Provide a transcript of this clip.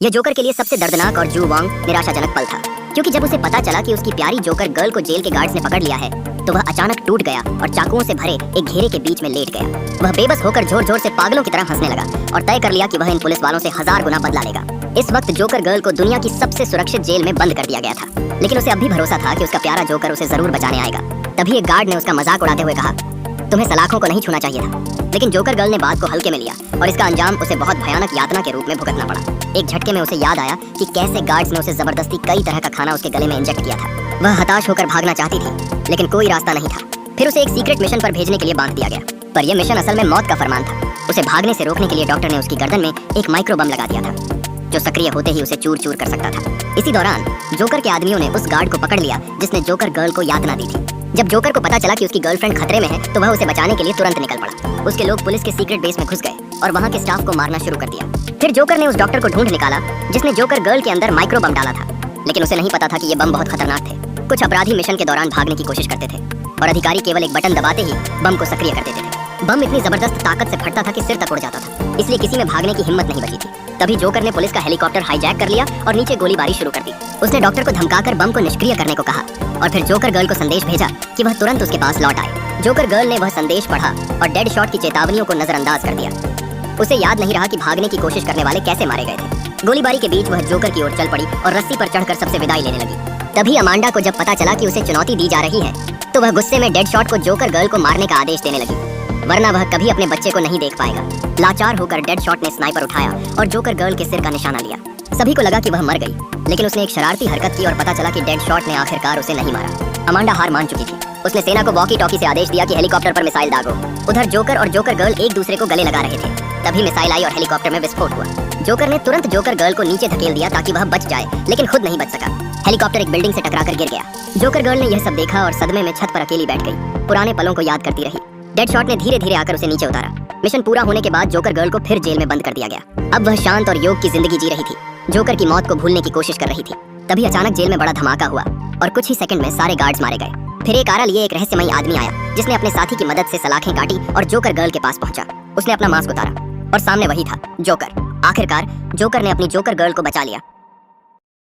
यह जोकर के लिए सबसे दर्दनाक और जू वांग निराशाजनक पल था, क्योंकि जब उसे पता चला कि उसकी प्यारी जोकर गर्ल को जेल के गार्ड्स ने पकड़ लिया है तो वह अचानक टूट गया और चाकुओं से भरे एक घेरे के बीच में लेट गया। वह बेबस होकर जोर जोर से पागलों की तरह हंसने लगा और तय कर लिया कि वह इन पुलिस वालों से 1000 गुना बदला लेगा। इस वक्त जोकर गर्ल को दुनिया की सबसे सुरक्षित जेल में बंद कर दिया गया था, लेकिन उसे अब भी भरोसा था कि उसका प्यारा जोकर उसे जरूर बचाने आएगा। तभी एक गार्ड ने उसका मजाक उड़ाते हुए कहा, तुम्हें सलाखों को नहीं छूना चाहिए था। लेकिन जोकर गर्ल ने बात को हल्के में लिया और इसका अंजाम उसे बहुत भयानक यातना के रूप में भुगतना पड़ा। एक झटके में उसे याद आया कि कैसे गार्ड्स ने उसे जबरदस्ती कई तरह का खाना उसके गले में इंजेक्ट किया था। वह हताश होकर भागना चाहती थी, लेकिन कोई रास्ता नहीं था। फिर उसे एक सीक्रेट मिशन पर भेजने के लिए बांध दिया गया, पर यह मिशन असल में मौत का फरमान था। उसे भागने से रोकने के लिए डॉक्टर ने उसकी गर्दन में एक माइक्रो बम लगा दिया था, जो सक्रिय होते ही उसे चूर चूर कर सकता था। इसी दौरान जोकर के आदमियों ने उस गार्ड को पकड़ लिया जिसने जोकर गर्ल को यातना दी थी। जब जोकर को पता चला कि उसकी गर्लफ्रेंड खतरे में है तो वह उसे बचाने के लिए तुरंत निकल पड़ा। उसके लोग पुलिस के सीक्रेट बेस में घुस गए और वहां के स्टाफ को मारना शुरू कर दिया। फिर जोकर ने उस डॉक्टर को ढूंढ निकाला जिसने जोकर गर्ल के अंदर माइक्रो बम डाला था, लेकिन उसे नहीं पता था कि ये बम बहुत खतरनाक थे। कुछ अपराधी मिशन के दौरान भागने की कोशिश करते थे और अधिकारी केवल एक बटन दबाते ही बम को सक्रिय कर देते थे। बम इतनी जबरदस्त ताकत से फटता था कि सिर तक उड़ जाता था, इसलिए किसी में भागने की हिम्मत नहीं बची थी। तभी जोकर ने पुलिस का हेलीकॉप्टर हाईजैक कर लिया और नीचे गोलीबारी शुरू कर दी। उसने डॉक्टर को धमकाकर बम को निष्क्रिय करने को कहा और फिर जोकर गर्ल को संदेश भेजा कि वह तुरंत उसके पास लौट आए। जोकर गर्ल ने वह संदेश पढ़ा और डेड शॉट की चेतावनियों को नजरअंदाज कर दिया। उसे याद नहीं रहा कि भागने की कोशिश करने वाले कैसे मारे गए थे। गोलीबारी के बीच वह जोकर की ओर चल पड़ी और रस्सी पर चढ़कर सबसे विदाई लेने लगी। तभी अमांडा को जब पता चला कि उसे चुनौती दी जा रही है तो वह गुस्से में डेड शॉट को जोकर गर्ल को मारने का आदेश देने लगी, वरना वह कभी अपने बच्चे को नहीं देख पाएगा। लाचार होकर डेड शॉट ने स्नाइपर उठाया और जोकर गर्ल के सिर का निशाना लिया। सभी को लगा कि वह मर गई, लेकिन उसने एक शरारती हरकत की और पता चला कि डेड शॉट ने आखिरकार उसे नहीं मारा। अमांडा हार मान चुकी थी। उसने सेना को वॉकी टॉकी से आदेश दिया कि हेलीकॉप्टर पर मिसाइल दागो। उधर जोकर और जोकर गर्ल एक दूसरे को गले लगा रहे थे। तभी मिसाइल आई और हेलीकॉप्टर में विस्फोट हुआ। जोकर ने तुरंत जोकर गर्ल को नीचे धकेल दिया ताकि वह बच जाए, लेकिन खुद नहीं बच सका। हेलीकॉप्टर एक बिल्डिंग से टकराकर गिर गया। जोकर गर्ल ने यह सब देखा और सदमे में छत पर अकेली बैठ गई। पुराने पलों को याद करती रही। डेड शॉट ने धीरे धीरे आकर उसे नीचे उतारा। मिशन पूरा होने के बाद जोकर गर्ल को फिर जेल में बंद कर दिया गया। अब वह शांत और योग की जिंदगी जी रही थी, जोकर की मौत को भूलने की कोशिश कर रही थी। तभी अचानक जेल में बड़ा धमाका हुआ और कुछ ही सेकंड में सारे गार्ड्स मारे गए। फिर एक आरा लिए एक रहस्यमयी आदमी आया जिसने अपने साथी की मदद से सलाखें काटी और जोकर गर्ल के पास पहुंचा। उसने अपना मास्क उतारा और सामने वही था, जोकर। आखिरकार जोकर ने अपनी जोकर गर्ल को बचा लिया।